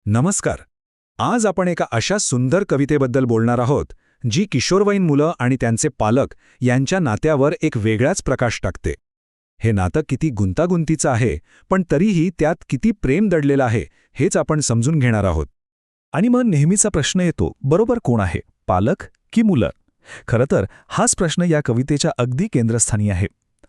नमस्कार. आज आपण एका अशा सुंदर कवितेबद्दल बोलणार आहोत जी किशोरवयीन मुलं आणि त्यांचे पालक यांच्या नात्यावर एक वेगळाच प्रकाश टाकते. हे नातं किती गुंतागुंतीचं आहे, पण तरीही त्यात किती प्रेम दडलेलं आहे हेच आपण समजून घेणार आहोत. आणि मग नेहमीचा प्रश्न येतो, बरोबर कोण आहे, पालक की मुलं? खरं तर हाच प्रश्न या कवितेच्या अगदी केंद्रस्थानी आहे.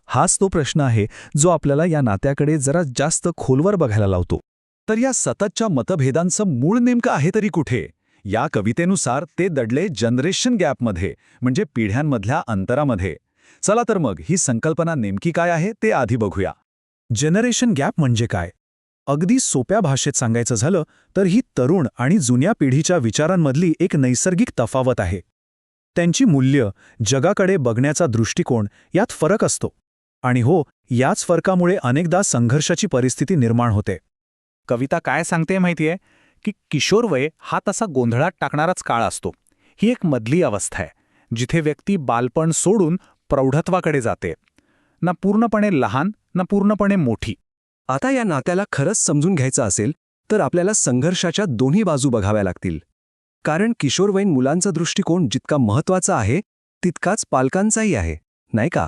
हाच तो प्रश्न आहे जो आपल्याला या नात्याकडे जरा जास्त खोलवर बघायला लावतो. तर या सततच्या मतभेदांचं मूळ नेमकं आहे तरी कुठे? या कवितेनुसार ते दडले जनरेशन गॅपमध्ये, म्हणजे पिढ्यांमधल्या अंतरामध्ये. चला तर मग ही संकल्पना नेमकी काय आहे ते आधी बघूया. जनरेशन गॅप म्हणजे काय? अगदी सोप्या भाषेत सांगायचं झालं तर ही तरुण आणि जुन्या पिढीच्या विचारांमधली एक नैसर्गिक तफावत आहे. त्यांची मूल्य, जगाकडे बघण्याचा दृष्टिकोन यात फरक असतो. आणि हो, याच फरकामुळे अनेकदा संघर्षाची परिस्थिती निर्माण होते. कविता काय सांगते माहितीये की किशोरवय हा तसा गोंधळात टाकणाराच काळ असतो. ही एक मधली अवस्था आहे जिथे व्यक्ती बालपण सोडून प्रौढत्वाकडे जाते, ना पूर्णपणे लहान ना पूर्णपणे मोठी. आता या नात्याला खरंच समजून घ्यायचं असेल तर आपल्याला संघर्षाच्या दोन्ही बाजू बघाव्या लागतील. कारण किशोरवयीन मुलांचा दृष्टिकोन जितका महत्त्वाचा आहे तितकाच पालकांचाही आहे, नाही का?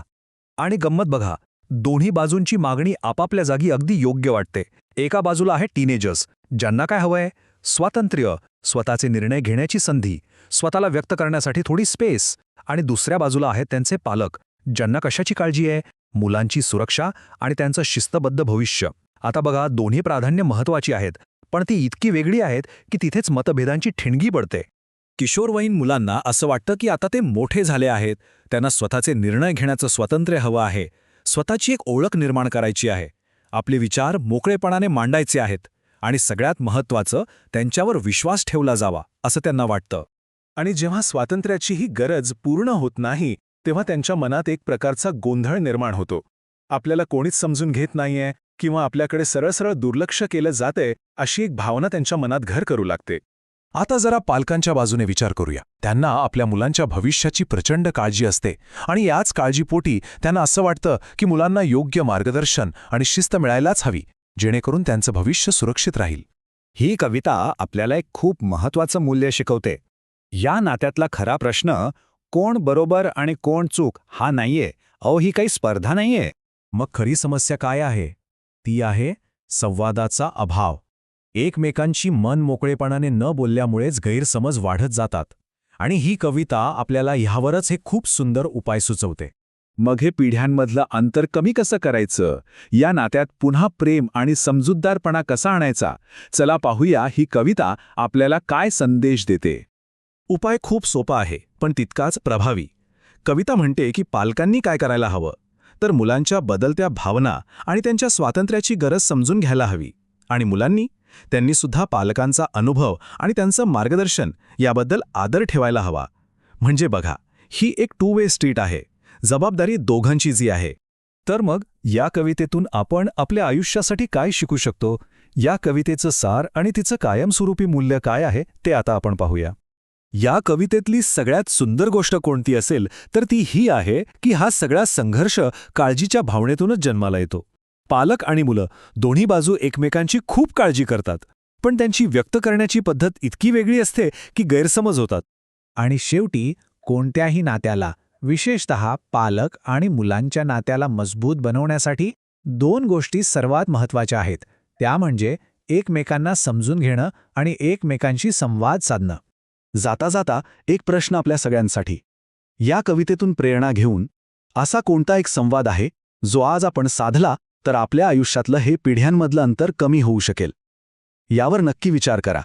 आणि गंमत बघा, दोन्ही बाजूंची मागणी आपापल्या जागी अगदी योग्य वाटते. एका बाजूला आहे टीनेजर्स, ज्यांना काय हवंय? स्वातंत्र्य, स्वतःचे निर्णय घेण्याची संधी, स्वतःला व्यक्त करण्यासाठी थोडी स्पेस. आणि दुसऱ्या बाजूला आहेत त्यांचे पालक, ज्यांना कशाची काळजी आहे? मुलांची सुरक्षा आणि त्यांचं शिस्तबद्ध भविष्य. आता बघा, दोन्ही प्राधान्य महत्त्वाची आहेत, पण ती इतकी वेगळी आहेत की तिथेच मतभेदांची ठिणगी पडते. किशोरवयीन मुलांना असं वाटतं की आता ते मोठे झाले आहेत, त्यांना स्वतःचे निर्णय घेण्याचं स्वातंत्र्य हवं आहे, स्वतःची एक ओळख निर्माण करायची आहे, आपले विचार मोकळेपणाने मांडायचे आहेत, आणि सगळ्यात महत्त्वाचं, त्यांच्यावर विश्वास ठेवला जावा असं त्यांना वाटतं. आणि जेव्हा स्वातंत्र्याची ही गरज पूर्ण होत नाही तेव्हा त्यांच्या मनात एक प्रकारचा गोंधळ निर्माण होतो. आपल्याला कोणीच समजून घेत नाहीये किंवा आपल्याकडे सरळ दुर्लक्ष केलं जातंय, अशी एक भावना त्यांच्या मनात घर करू लागते. आता जरा पालकांच्या बाजूने विचार करूया. त्यांना आपल्या मुलांच्या भविष्याची प्रचंड काळजी असते आणि याच काळजीपोटी त्यांना असं वाटतं की मुलांना योग्य मार्गदर्शन आणि शिस्त मिळायलाच हवी, जेणेकरून त्यांचं भविष्य सुरक्षित राहील. ही कविता आपल्याला एक खूप महत्त्वाचं मूल्य शिकवते. या नात्यातला खरा प्रश्न कोण बरोबर आणि कोण चूक हा नाहीये. ही काही स्पर्धा नाहीये. मग खरी समस्या काय आहे? ती आहे संवादाचा अभाव. एकमेकांशी मन मोकळेपणाने न बोलल्यामुळेच गैरसमज वाढत जातात. आणि ही कविता आपल्याला ह्यावरच एक खूप सुंदर उपाय सुचवते. मग हे पिढ्यांमधलं अंतर कमी कसं करायचं? या नात्यात पुन्हा प्रेम आणि समजूतदारपणा कसा आणायचा? चला पाहूया ही कविता आपल्याला काय संदेश देते. उपाय खूप सोपा आहे, पण तितकाच प्रभावी. कविता म्हणते की पालकांनी काय करायला हवं, तर मुलांच्या बदलत्या भावना आणि त्यांच्या स्वातंत्र्याची गरज समजून घ्यायला हवी. आणि मुलांनी त्यांनी सुद्धा पालकांचा अनुभव आणि त्यांचं मार्गदर्शन याबद्दल आदर ठेवायला हवा. म्हणजे बघा, ही एक टू वे स्ट्रीट आहे. जबाबदारी दोघांची जी आहे. तर मग या कवितेतून आपण आपल्या आयुष्यासाठी काय शिकू शकतो? या कवितेचं सार आणि तिचं कायमस्वरूपी मूल्य काय आहे ते आता आपण पाहूया. या कवितेतली सगळ्यात सुंदर गोष्ट कोणती असेल तर ती ही आहे की हा सगळा संघर्ष काळजीच्या भावनेतूनच जन्माला येतो. पालक आणि मुलं दोन्ही बाजू एकमेकांची खूप काळजी करतात, पण त्यांची व्यक्त करण्याची पद्धत इतकी वेगळी असते की गैरसमज होतात. आणि शेवटी कोणत्याही नात्याला, विशेषतः पालक आणि मुलांच्या नात्याला मजबूत बनवण्यासाठी दोन गोष्टी सर्वात महत्त्वाच्या आहेत. त्या म्हणजे एकमेकांना समजून घेणं आणि एकमेकांशी संवाद साधणं. जाता जाता एक प्रश्न आपल्या सगळ्यांसाठी. या कवितेतून प्रेरणा घेऊन असा कोणता एक संवाद आहे जो आज आपण साधला तर आपल्या आयुष्यातलं हे पिढ्यांमधलं अंतर कमी होऊ शकेल? यावर नक्की विचार करा.